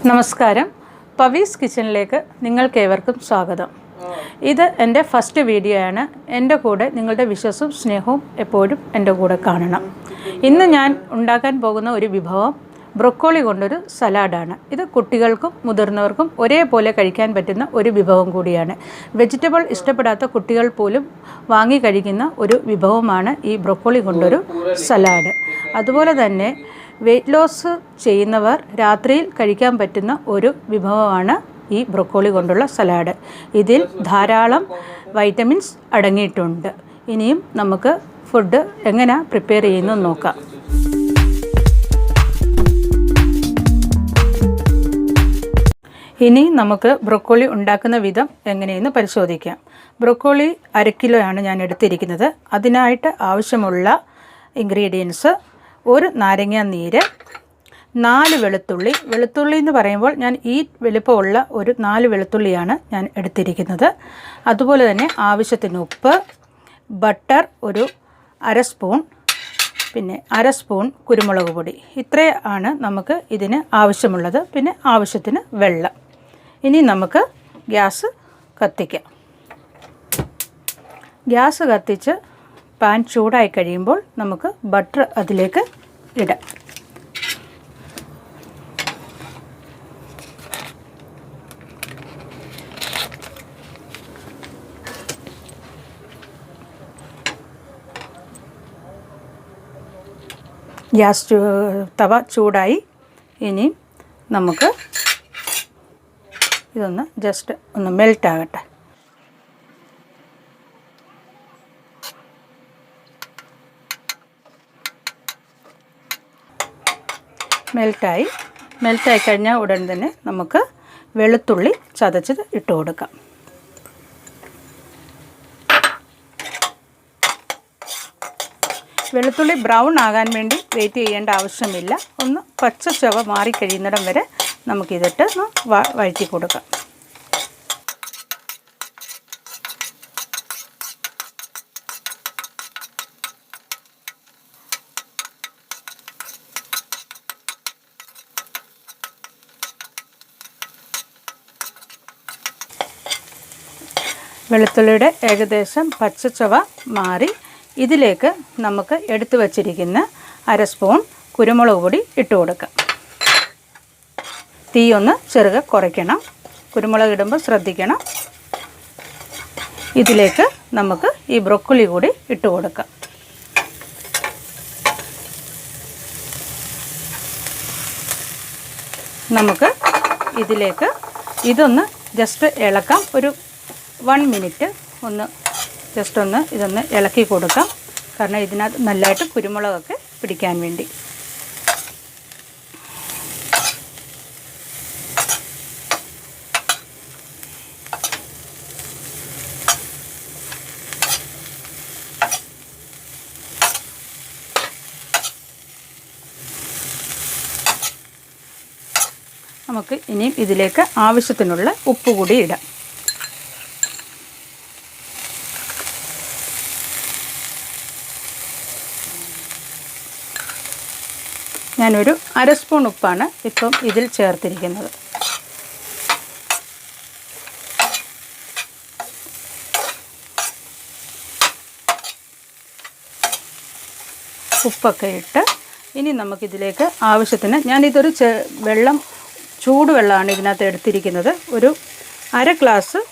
നമസ്കാരം. പവീസ് കിച്ചണിലേക്ക് നിങ്ങൾക്കേവർക്കും സ്വാഗതം. ഇത് എൻ്റെ ഫസ്റ്റ് വീഡിയോ ആണ്. എൻ്റെ കൂടെ നിങ്ങളുടെ വിശ്വാസവും സ്നേഹവും എപ്പോഴും എൻ്റെ കൂടെ കാണണം. ഇന്ന് ഞാൻ ഉണ്ടാക്കാൻ പോകുന്ന ഒരു വിഭവം ബ്രൊക്കോളി കൊണ്ടൊരു സലാഡാണ്. ഇത് കുട്ടികൾക്കും മുതിർന്നവർക്കും ഒരേപോലെ കഴിക്കാൻ പറ്റുന്ന ഒരു വിഭവം കൂടിയാണ്. വെജിറ്റബിൾ ഇഷ്ടപ്പെടാത്ത കുട്ടികൾ പോലും വാങ്ങി കഴിക്കുന്ന ഒരു വിഭവമാണ് ഈ ബ്രൊക്കോളി കൊണ്ടൊരു സലാഡ്. അതുപോലെ തന്നെ വെയ്റ്റ് ലോസ് ചെയ്യുന്നവർ രാത്രിയിൽ കഴിക്കാൻ പറ്റുന്ന ഒരു വിഭവമാണ് ഈ ബ്രൊക്കോളി കൊണ്ടുള്ള സലാഡ്. ഇതിൽ ധാരാളം വൈറ്റമിൻസ് അടങ്ങിയിട്ടുണ്ട്. ഇനിയും നമുക്ക് ഫുഡ് എങ്ങനെ പ്രിപ്പയർ ചെയ്യുന്നു നോക്കാം. ഇനി നമുക്ക് ബ്രൊക്കോളി ഉണ്ടാക്കുന്ന വിധം എങ്ങനെയെന്ന് പരിശോധിക്കാം. ബ്രൊക്കോളി 1 കിലോയാണ് ഞാൻ എടുത്തിരിക്കുന്നത്. അതിനായിട്ട് ആവശ്യമുള്ള ഇൻഗ്രീഡിയൻസ്: 1 നാരങ്ങ നീര്, 4 വെളുത്തുള്ളി എന്ന് പറയുമ്പോൾ ഞാൻ ഈ വലുപ്പമുള്ള ഒരു 4 വെളുത്തുള്ളിയാണ് ഞാൻ എടുത്തിരിക്കുന്നത്. അതുപോലെ തന്നെ ആവശ്യത്തിന് ഉപ്പ്, ബട്ടർ ഒരു 1/2 സ്പൂൺ, പിന്നെ 1/2 സ്പൂൺ കുരുമുളക് പൊടി. ഇത്രയാണ് നമുക്ക് ഇതിന് ആവശ്യമുള്ളത്. പിന്നെ ആവശ്യത്തിന് വെള്ളം. ഇനി നമുക്ക് ഗ്യാസ് കത്തിക്കാം. ഗ്യാസ് കത്തിച്ച് പാൻ ചൂടായി കഴിയുമ്പോൾ നമുക്ക് ബട്ടർ അതിലേക്ക് ഇടാം. തവ ചൂടായി. ഇനി നമുക്ക് ഇതൊന്ന് ജസ്റ്റ് ഒന്ന് മെൽറ്റ് ആകട്ടെ. മെൽറ്റായി കഴിഞ്ഞാൽ ഉടൻ തന്നെ നമുക്ക് വെളുത്തുള്ളി ചതച്ചത് ഇട്ട് കൊടുക്കാം. വെളുത്തുള്ളി ബ്രൗൺ ആകാൻ വേണ്ടി വെയിറ്റ് ചെയ്യേണ്ട ആവശ്യമില്ല. ഒന്ന് പച്ച ചുവ മാറിക്കഴിയുന്നിടം വരെ നമുക്കിതിട്ട് വഴറ്റി കൊടുക്കാം. വെളുത്തുള്ളിയുടെ ഏകദേശം പച്ചച്ചവ മാറി. ഇതിലേക്ക് നമുക്ക് എടുത്തു വച്ചിരിക്കുന്ന 1/2 സ്പൂൺ കുരുമുളക് പൊടി ഇട്ട് കൊടുക്കാം. തീ ഒന്ന് ചെറുകെ കുറയ്ക്കണം. കുരുമുളക് ഇടുമ്പോൾ ശ്രദ്ധിക്കണം. ഇതിലേക്ക് നമുക്ക് ഈ ബ്രൊക്കോളി കൂടി ഇട്ട് കൊടുക്കാം. നമുക്ക് ഇതിലേക്ക് ഇതൊന്ന് ജസ്റ്റ് ഇളക്കാം. ഒരു 1 മിനിറ്റ് ഒന്ന് ഇതൊന്ന് ഇളക്കി കൊടുക്കാം. കാരണം ഇതിനകത്ത് നല്ലതായിട്ട് കുരുമുളകൊക്കെ പിടിക്കാൻ വേണ്ടി. നമുക്ക് ഇനിയും ഇതിലേക്ക് ആവശ്യത്തിനുള്ള ഉപ്പ് കൂടി ഇടാം. ഞാനൊരു 1/2 സ്പൂൺ ഉപ്പാണ് ഇപ്പം ഇതിൽ ചേർത്തിരിക്കുന്നത്. ഉപ്പൊക്കെ ഇട്ട് ഇനി നമുക്കിതിലേക്ക് ആവശ്യത്തിന് ഞാനിതൊരു ചൂടുവെള്ളമാണ് ഇതിനകത്ത് എടുത്തിരിക്കുന്നത്. ഒരു 1/2 ഗ്ലാസ്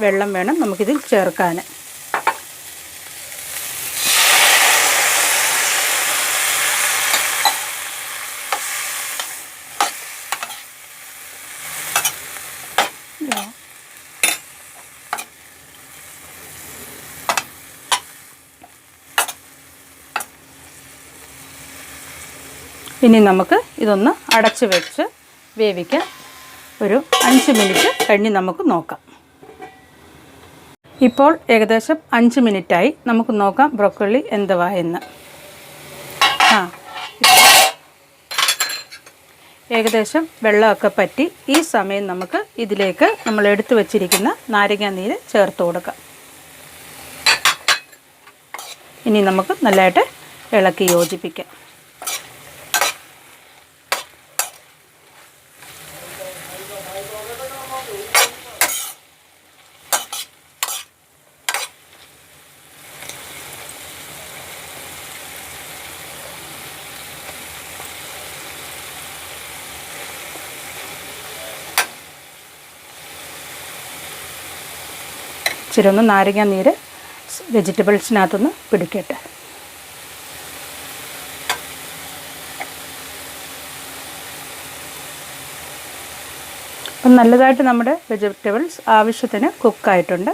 വെള്ളം വേണം നമുക്കിതിൽ ചേർക്കാൻ. ഇനി നമുക്ക് ഇതൊന്ന് അടച്ച് വെച്ച് വേവിക്കാം. ഒരു 5 മിനിറ്റ് കഴിഞ്ഞ് നമുക്ക് നോക്കാം. ഇപ്പോൾ ഏകദേശം 5 മിനിറ്റായി. നമുക്ക് നോക്കാം ബ്രൊക്കോളി എന്തുവായെന്ന്. ഏകദേശം വെള്ളമൊക്കെ പറ്റി. ഈ സമയം നമുക്ക് ഇതിലേക്ക് നമ്മൾ എടുത്തു വച്ചിരിക്കുന്ന നാരങ്ങ നീര് ചേർത്ത് കൊടുക്കാം. ഇനി നമുക്ക് നല്ലതായിട്ട് ഇളക്കി യോജിപ്പിക്കാം. ഇച്ചിരി ഒന്ന് നാരങ്ങ നീര് വെജിറ്റബിൾസിനകത്തൊന്ന് പിടിക്കട്ടെ. അപ്പം നല്ലതായിട്ട് നമ്മുടെ വെജിറ്റബിൾസ് ആവശ്യത്തിന് കുക്കായിട്ടുണ്ട്.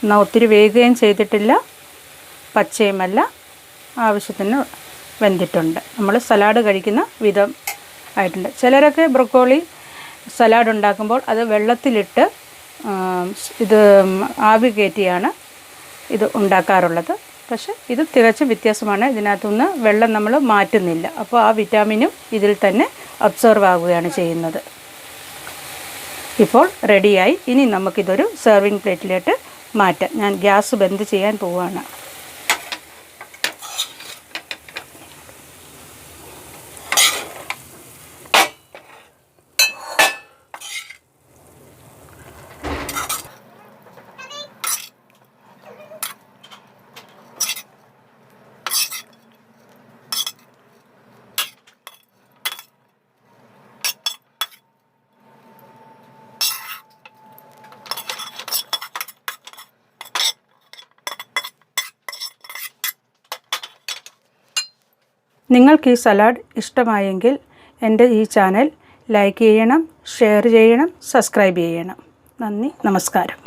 എന്നാൽ ഒത്തിരി വേകുകയും ചെയ്തിട്ടില്ല, പച്ചയുമല്ല, ആവശ്യത്തിന് വെന്തിട്ടുണ്ട്. നമ്മൾ സലാഡ് കഴിക്കുന്ന വിധം ആയിട്ടുണ്ട്. ചിലരൊക്കെ ബ്രൊക്കോളി സലാഡ് ഉണ്ടാക്കുമ്പോൾ അത് വെള്ളത്തിലിട്ട് ഇത് ആവി കയറ്റിയാണ് ഇത് ഉണ്ടാക്കാറുള്ളത്. പക്ഷേ ഇത് തികച്ചും വ്യത്യാസമാണ്. ഇതിനകത്തുനിന്ന് വെള്ളം നമ്മൾ മാറ്റുന്നില്ല. അപ്പോൾ ആ വിറ്റാമിനും ഇതിൽ തന്നെ അബ്സോർവ് ആവുകയാണ് ചെയ്യുന്നത്. ഇപ്പോൾ റെഡിയായി. ഇനി നമുക്കിതൊരു സെർവിങ് പ്ലേറ്റിലോട്ട് മാറ്റാം. ഞാൻ ഗ്യാസ് ബന്ദ് ചെയ്യാൻ പോവുകയാണ്. നിങ്ങൾക്ക് ഈ സലാഡ് ഇഷ്ടമായെങ്കിൽ എൻ്റെ ഈ ചാനൽ ലൈക്ക് ചെയ്യണം, ഷെയർ ചെയ്യണം, സബ്സ്ക്രൈബ് ചെയ്യണം. നന്ദി, നമസ്കാരം.